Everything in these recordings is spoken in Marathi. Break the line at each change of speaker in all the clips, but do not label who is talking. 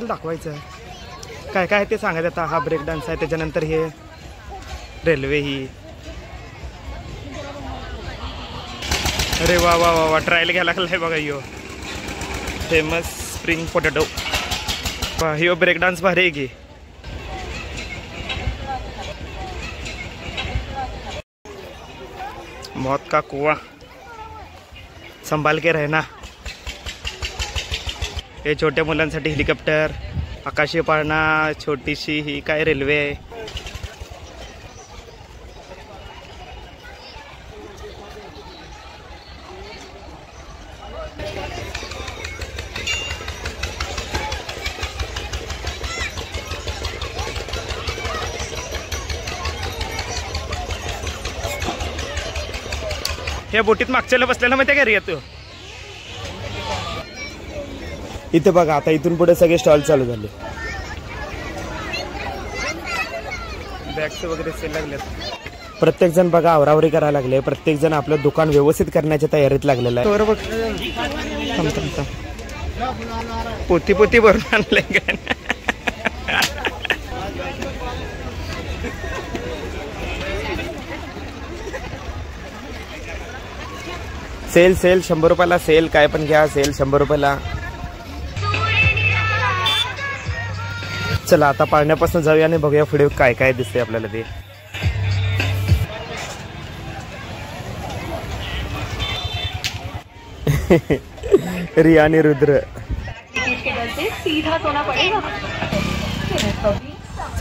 दाखवायचं काय काय ते सांगायचं आता. हा ब्रेक डान्स आहे, त्याच्यानंतर हे रेल्वे ही. अरे वा वा वा वा, ट्रायल घ्यायला लागलाय बघा. यो फेमस स्प्रिंग पोटॅटो. ह्यो ब्रेक डान्स भारी आहे की. मौत का कुआं संभाल के रहना. हे छोट्या मुलांसाठी हेलिकॉप्टर, आकाशी पाळणा, छोटीशी ही काय रेल्वे आहे. या बोटीत मागच्याला बसलेला माहिती आहे का रे तू. इथे बघा आता इथून पुढे सगळे स्टॉल चालू झाले. बॅग्स वगैरे सेल लागलेत. प्रत्येक जण बघा आवरावरी करायला लागले. प्रत्येक जण आपलं दुकान व्यवस्थित करण्याच्या तयारीत लागलेलं आहे. बरोबर. पोती पोती भरून आणलंय का. सेल सेल 100 रुपयाला सेल. काय पण घ्या, सेल 100 रुपयाला. चला आता पाळण्यापासून जाऊया आणि बघूया पुढे काय काय दिसतंय आपल्याला ते. रिया आणि रुद्र.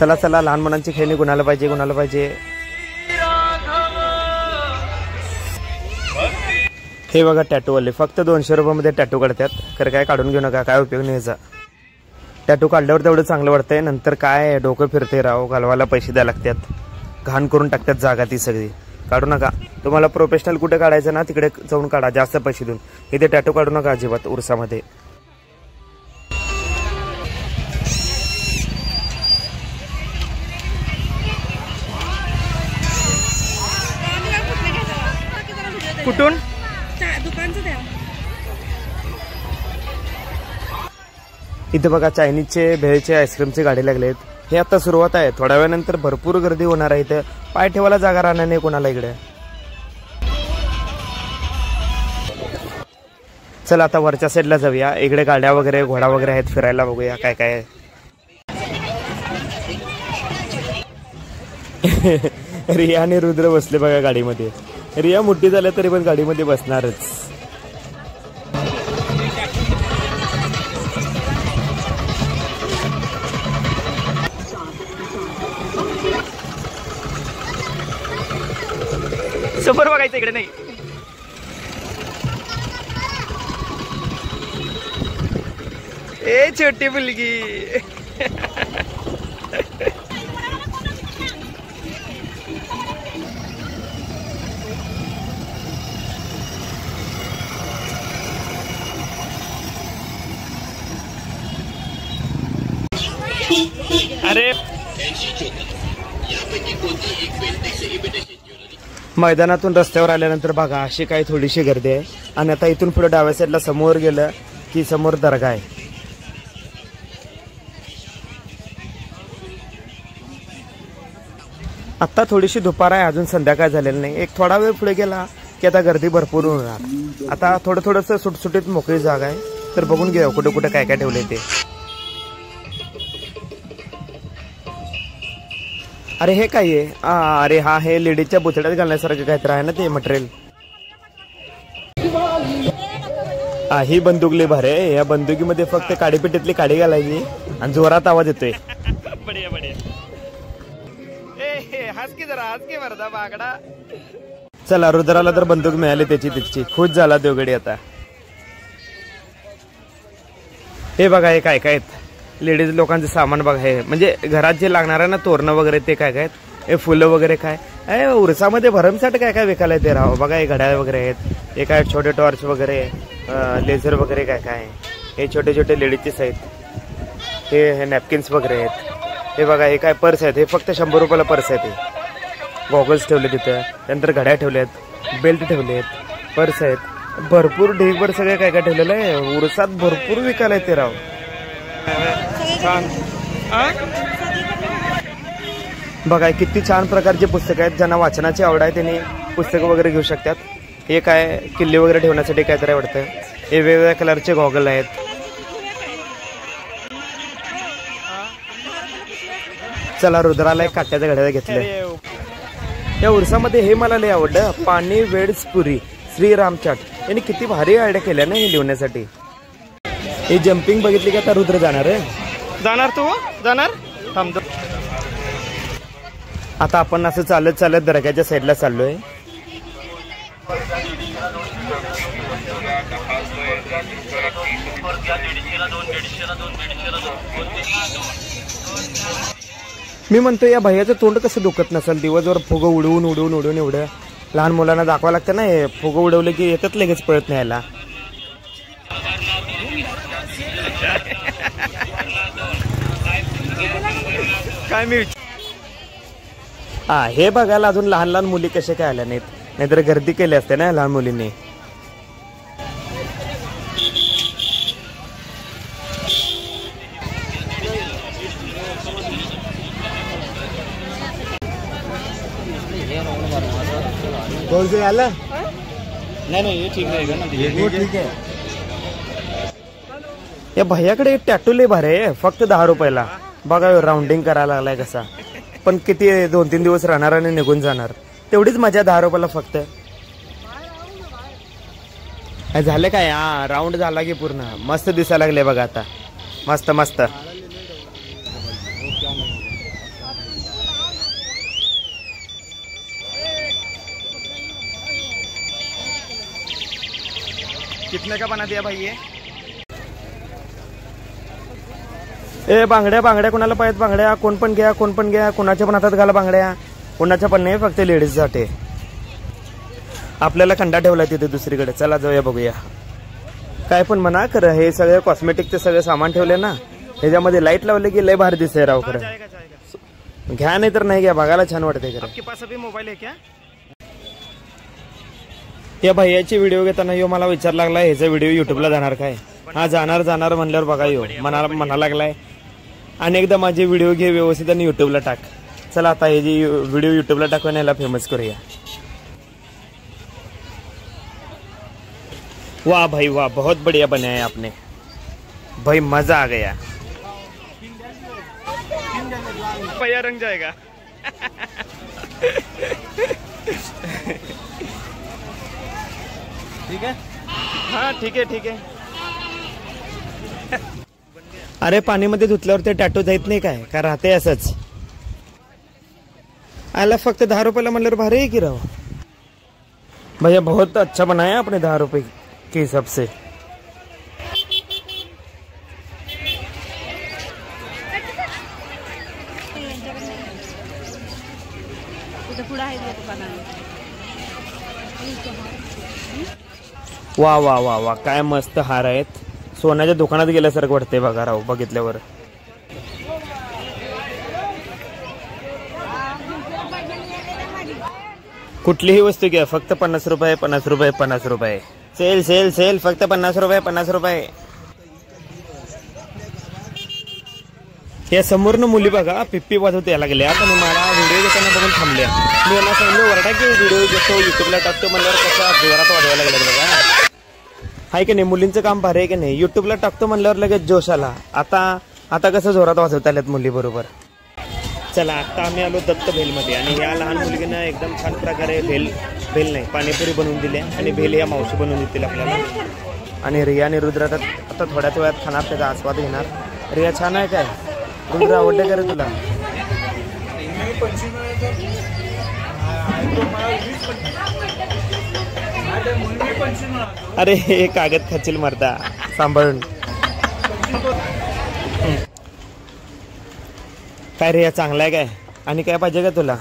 चला चला, लहान मुलांची खेळणी कुणाला पाहिजे कुणाला पाहिजे. हे बघा टॅटू वाले फक्त 200 रुपयामध्ये टॅटू काढतात. खरं काय काढून घेऊ नका, काय उपयोग नाही याचा. टॅटू काढल्यावर तेवढं चांगलं वाटतंय, नंतर काय डोकं फिरते राव. घालवायला पैसे द्यायला लागतात, घाण करून टाकतात जागा ती सगळी. काढू नका. तुम्हाला प्रोफेशनल कुठे काढायचं ना तिकडे जाऊन काढा जास्त पैसे देऊन. इथे टॅटू काढू नका अजिबात उरसामध्ये. कुठून दुकानचं द्या. इथे बघा चायनीजचे भेळचे आईस्क्रीमचे गाडी लागलेत. हे आता सुरुवात आहे, थोड्या वेळानंतर भरपूर गर्दी होणार आहे. इथं पाय ठेवायला जागा राहणार नाही कोणाला इकडे. चला आता वरच्या साईडला जाऊया. इकडे गाड्या वगैरे घोडा वगैरे आहेत, फिरायला बघूया काय काय आहे. रिया आणि रुद्र बसले बघा गाडीमध्ये. रिया मोठी झाल्या तरी पण गाडीमध्ये बसणारच. समोर बघायचं इकडे नाही. ए छोटी मुलगी. अरे मैदानातून रस्त्यावर आल्यानंतर बघा अशी काही थोडीशी गर्दी आहे. आणि आता इथून पुढे डाव्या साईडला समोर गेलं की समोर दर्गा आहे. आता थोडीशी दुपार आहे, अजून संध्याकाळ झालेलं नाही. एक थोडा वेळ पुढे गेला की आता गर्दी भरपूर होणार. आता थोडंसं सुटसुटीत मोकळी जागा आहे, तर बघून घेऊ कुठे कुठे काय काय ठेवलंय ते. अरे हे काय आहे. अरे हा हे लेडीजच्या बुथड्यात घालण्यासारखं काहीतरी आहे ना ते मटेरियल. ही बंदूक लय भारी आहे. या बंदुकीमध्ये फक्त काडीपेटीतली काडी घालायची आणि जोरात आवाज येतोय. बढिया बढिया. हस की जरा, हस की वरदा बागडा. चला रुद्राला तर बंदूक मिळाली त्याची खुश झाला देवगडी आता. हे बघा हे काय काय लेडीज लोकांचे सामान बघा. हे म्हणजे घरात जे लागणार आहे ना तोरणं वगैरे ते काय काय. हे फुलं वगैरे काय उरसामध्ये भरमसाठ काय काय विकायला ते राव. बघा हे घड्याळ वगैरे आहेत. हे काय छोटे टॉर्च वगैरे, लेझर वगैरे काय काय. हे छोटे छोटे लेडीजचे आहेत. हे नॅपकिन्स वगैरे आहेत. हे बघा हे काय पर्स आहेत. हे फक्त 100 रुपयाला पर्स आहेत. गॉगल्स ठेवले तिथं, त्यानंतर घड्याळ ठेवले आहेत, बेल्ट ठेवले आहेत, पर्स आहेत. भरपूर ढेगभर सगळे काय काय ठेवलेलं आहे. उरसात भरपूर विकायला येते राव. छान बघा किती छान प्रकारचे पुस्तकं आहेत. ज्यांना वाचनाची आवड आहे त्यांनी पुस्तकं वगैरे घेऊ शकतात. हे काय किल्ले वगैरे ठेवण्यासाठी काय तरी वाटतं. हे वेगवेगळ्या कलरचे गॉगल आहेत. चला रुद्राला एक काट्याच्या घड्याला घेतलं. या उरसामध्ये हे मला लय आवडलं. पाणी वेड्स पुरी श्रीराम चाट यांनी किती भारी आयडिया केल्या ना हे लिहिण्यासाठी. हे जम्पिंग बघितली की आता रुद्र जाणार आहे. जाणार तू जाणार थांबतो. आता आपण असं चालत चालत दर्ग्याच्या साईडला चाललोय. मी म्हणतो या भैयाचं तोंड कसं दुखत नसेल. दिवसभर फुगं उडवून उडवून उडवून एवढं लहान मुलांना दाखवा लागतं ना. हे फुगं उडवले की येतात लगेच पळत नाही याला. काय मी हे बघायला अजून लहान लहान मुली कसे काय आल्या नाहीत. नाहीतर गर्दी केली असते ना लहान मुलींनी. आला नाही ठीक आहे. या भैयाकडे टॅटू लय भारी आहे. फक्त 10 रुपयाला. बघा राऊंडिंग करायला लागलाय कसा. पण किती 2-3 दिवस राहणार आणि निघून जाणार. तेवढीच मजा 10 रुपयाला फक्त. झालं काय. राऊंड झाला की पूर्ण मस्त दिसायला लागले बघा आता. मस्त मस्त. कितने का बना दिया भाई ये? ए बांगड्या बांगड्या कोणाला पाहिजेत बांगड्या. कोण पण घ्या कोण पण घ्या. कोणाच्या पण हातात घाला बांगड्या. कोणाच्या पण नाही फक्त लेडीजसाठी. आपल्याला खंडा ठेवला तिथे दुसरीकडे. चला जाऊया बघूया. काय पण म्हणा खरं हे सगळे कॉस्मेटिकचे सगळे सामान ठेवले ना. ह्याच्यामध्ये लाईट लावले की लय भारी दिसतंय राव. खरं घ्या नाही तर नाही घ्या. बघायला छान वाटतंय खरं. आपके पास अभी मोबाईल आहे क्या? या भैयाची व्हिडिओ घेताना यो मला विचार लागला ह्याचा व्हिडिओ युट्यूबला जाणार काय. हा जाणार जाणार म्हणल्यावर बघा यो म्हणा लागलाय अनेकदा माझे व्हिडिओ घे व्यवस्थित आणि युट्यूबला टाक. चला आता हे जी व्हिडिओ युट्यूबला टाकून याला फेमस करूया. वाह भाई वाह बहुत बढ़िया बनाया आपने भाई. मजा आ गया. भैया रंग जाएगा. ठीक है. हाँ ठीक आहे. अरे पाणीमध्ये धुतल्यावर ते टॅटू जात नाही काय का राहते असंच. आला फक्त 10 रुपयाला म्हणल्यावर भारी आहे की राव. भैया बहुत अच्छा बनाया आपने 10 रुपये के हिसाब से. वा वा वा वा काय मस्त हार आहेत. सोन्याच्या दुकानात गेल्यासारखं वाटतंय बघा राव बघितल्यावर. कुठलीही वस्तू घ्या फक्त 50 रुपये 50 रुपये 50 रुपये. सेल सेल सेल फक्त 50 रुपये 50 रुपये. या समोरन मुली बघा पिप्पी वाजवत यायला गेल्या. आणि मला व्हिडिओ घेताना बघून थांबल्या. मी यांना सांगितलं वरडा की व्हिडिओ घेतो युट्यूबला टाकतो म्हणल्यावर कसा जोरात वाजवायला लागला बघा. आहे की नाही. मुलींचं काम भारी आहे की नाही. युट्यूबला टाकतो म्हणल्यावर लगेच जोश आला. आता कसं जोरात वाजवता आल्यात मुली बरोबर. चला आता आम्ही आलो दत्त भेलमध्ये. आणि ह्या लहान मुलगीनं एकदम छान प्रकारे भेल नाही पाणीपुरी बनवून दिली. आणि भेल या मावशी बनवून देतील आपल्याला. आणि रिया आणि रुद्र आता थोड्याच वेळात खाणार त्याचा आस्वाद घेणार. रिया छान आहे काय. रुद्र आवडलं का रे तुला. अरे हे कागद खाचील मरता सांभाळून. काय रे चांगला आहे काय. आणि काय पाहिजे का तुला.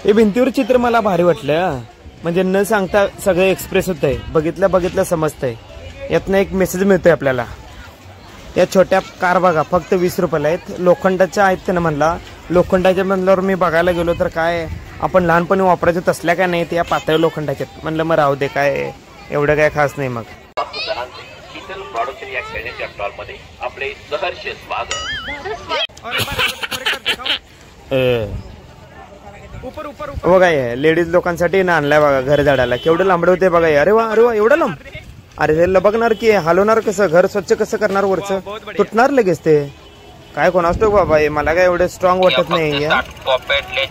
हे भिंतीवर चित्र मला भारी वाटलं. म्हणजे न सांगता सगळं एक्सप्रेस होतंय. बघितलं समजतंय. यातनं एक मेसेज मिळतोय आपल्याला. या छोट्या कार बघा फक्त 20 रुपयाला आहेत. लोखंडाच्या आहेत त्यानं म्हणला लोखंडाच्या म्हणल्यावर मी बघायला गेलो तर काय आपण लहानपणी वापरायचं तसल्या काय नाही, त्या पातळ लोखंडाच्यात. म्हणलं मग राहू दे, काय एवढं काय खास नाही. मग
आपले सहर्ष स्वागत.
बघा लेडीज लोकांसाठी ना आणलाय बघा घर झाडाला. केवढं लांबड होते बघा. अरे वा एवढं लांब. अरे हे बघणार की हलवणार कसं, घर स्वच्छ कसं करणार, वरचं तुटणार लगेच ते. काय कोण असतो बाबा, मला काय एवढं स्ट्रॉंग वाटत नाही.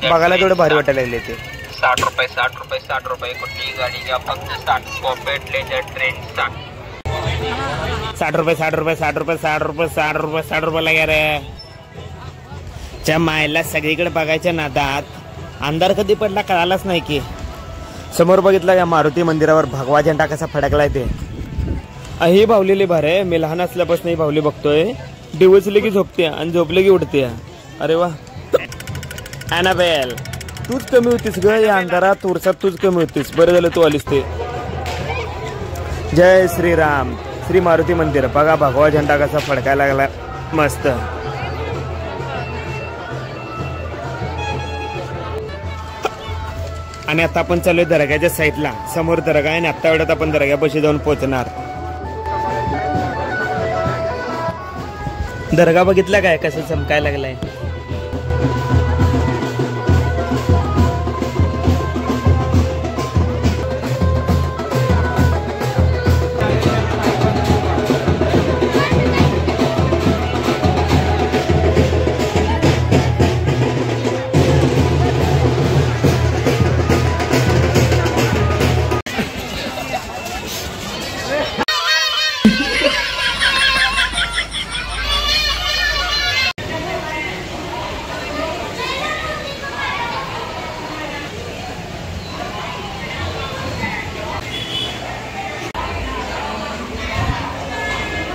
बघायला तेवढं भारी वाटायला लागले ते.
60 रुपये 60 रुपये 60 रुपये कुठली गाडी घ्या फक्त 60. पॉपेट लेजर ट्रेंड
60 रुपये 60 रुपये 60 रुपये 60 रुपये 60 रुपये 60 रुपये लागे रे. च्या मायला सगळीकडे बघायच्या नादात अंधार कधी पडला कळालाच नाही की. समोर बघितलं का मारुती मंदिरावर भगवा झेंडा कसा फडकलाय ते. ही बावलेली भारे. मी लहान असल्यापासून ही बावली बघतोय. डिवचली की झोपते आणि झोपले की उठते. अरे वा ॲनाबेल, तूच कमी होतीस ग या अंधारात उरसात, तूच कमी होतीस. बरं झालं तू आलीस ते. जय श्रीराम. श्री मारुती मंदिर बघा, भगवा झेंडा कसा फडकायला लागला मस्त. आणि आता आपण चालूय दर्ग्याच्या साईडला. समोर दर्गा आहे आणि आता एवढ्यात आपण दर्ग्यापाशी जाऊन पोहोचणार. दर्गा बघितला काय कसं चमकायला लागलाय.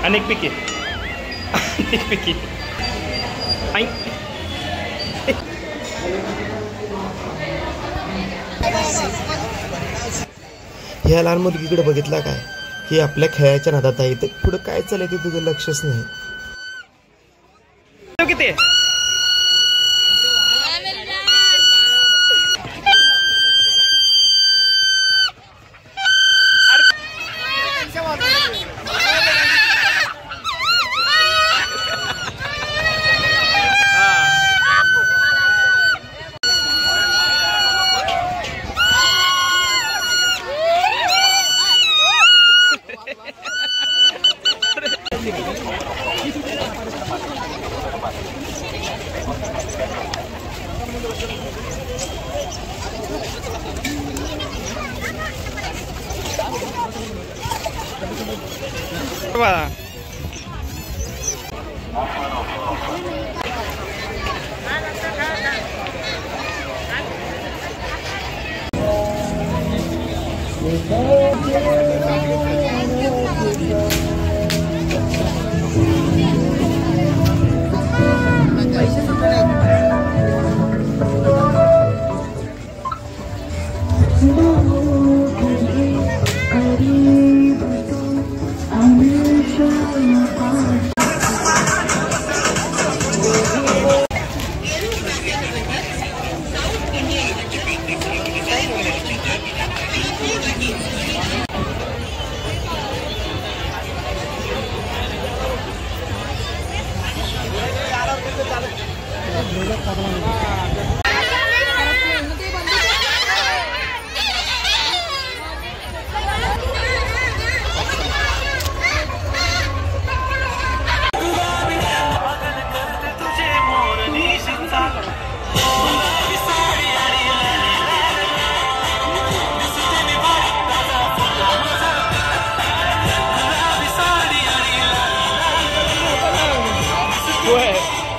अनेक पिके ह्या लहान मुलगीकडे बघितला काय, ही आपल्या खेळाच्या नादात आहे. पुढे काय चाललंय ते तुझं लक्षच नाही. किती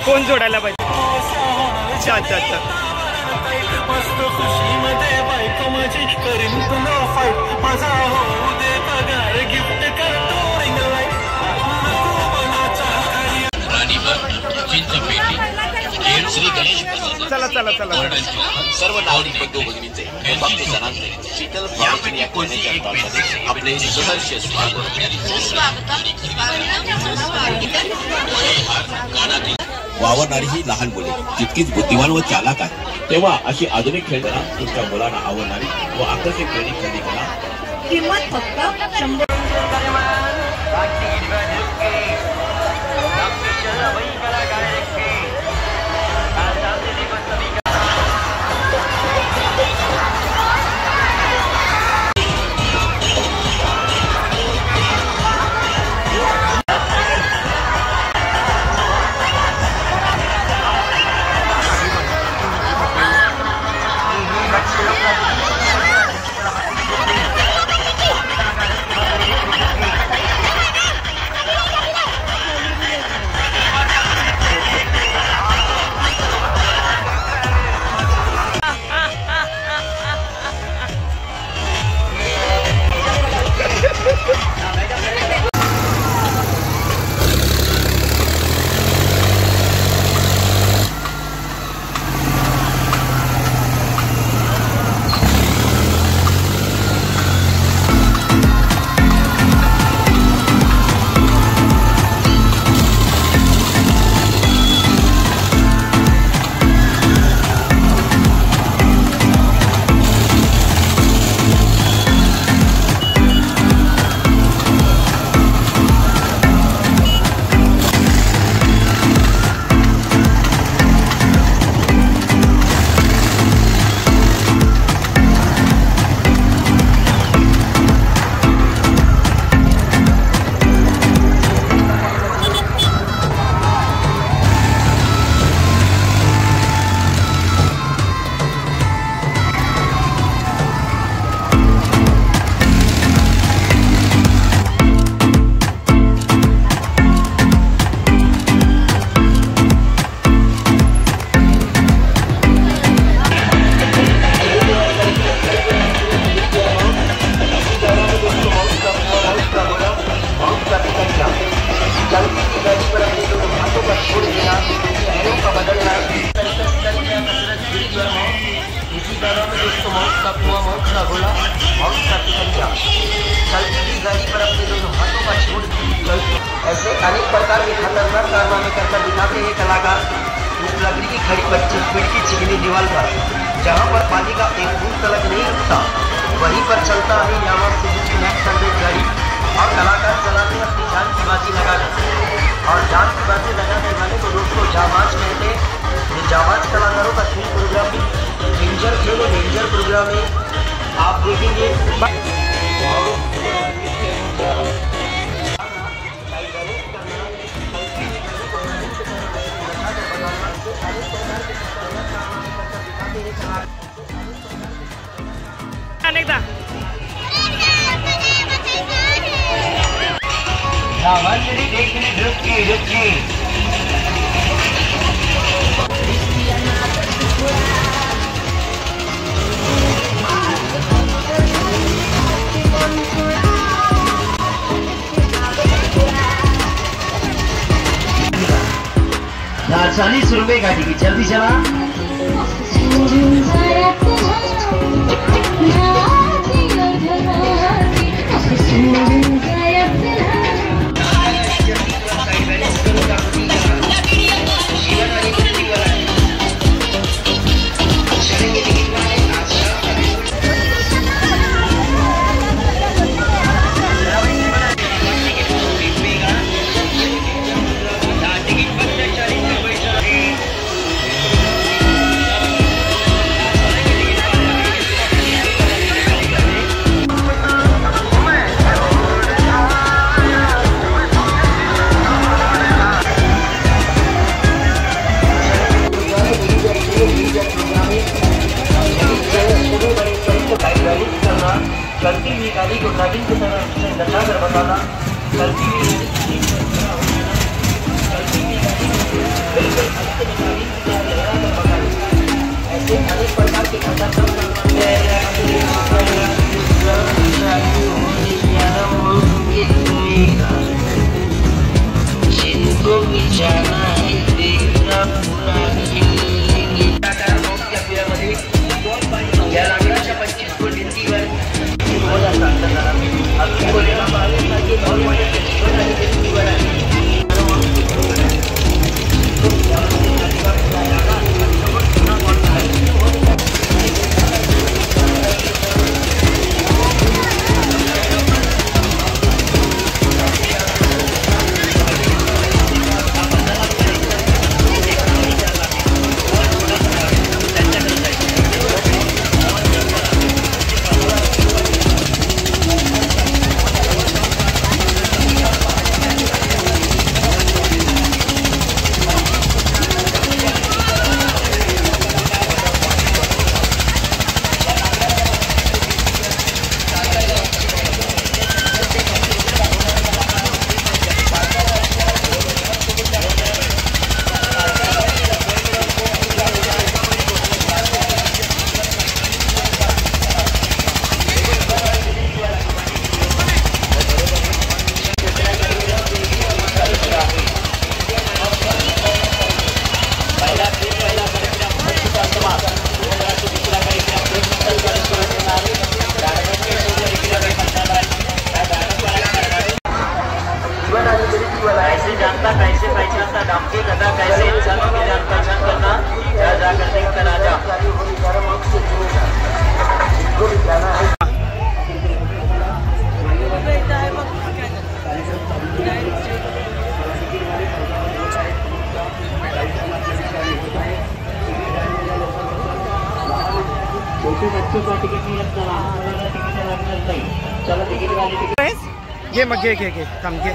कोण जोडायला पाहिजे. अच्छा अच्छा अच्छा. चला चला चला.
सर्व नागरिक बंधू भगिनींचे भक्तजनांचे शीतल फाउंडेशन या कोणत्या आपले सहर्ष स्वागत. वावरणारी ही लहान मुले तितकीच बुद्धिमान व चालाक आहेत। तेव्हा अशी आधुनिक खेळताना तुमच्या मुलांना आवडणारी व आकर्षक खेळणी खरेदी करा।
किंमत फक्त 100।
ऐसे अनेक प्रकार के खतरनाक कारनामे करता दिखाते हैं कलाकार लकड़ी की खड़ी 25 फीट की चिकनी दीवार पर, जहां पर पानी का एक बूंद तलक नहीं रुकता, वहीं पर चलता है यामा सुजुकी नेक्स्ट 100 गाड़ी और कलाकार चलाते हैं अपनी जान की बाजी लगाकर। और जान की बाजी लगाने वाले को दोस्तों जाबाज कहते हैं। ये जाबाज कलाकारों का खेल प्रोग्राम भी डेंजर खेल और डेंजर प्रोग्राम में आप देखेंगे। ₹40 गाड़ी की जल्दी चला। चलती हुई गाड़ी को नागिन की तरह गड्ढा कर बताना, चलती हुई ऐसे अनेक प्रकार के जिनको भी जाना है देखना पूरा या लाकडाच्या 25 फूट भिंतीवर अगदी बोलायला पाहिजे की नॉर्मल जीवन आणि भिंतीवर आहे। बच्चों का टिकट नहीं लगता, टिकट लगता नहीं। चलो टिकट वाले टिकट
घे मग घे घे घे थांब घे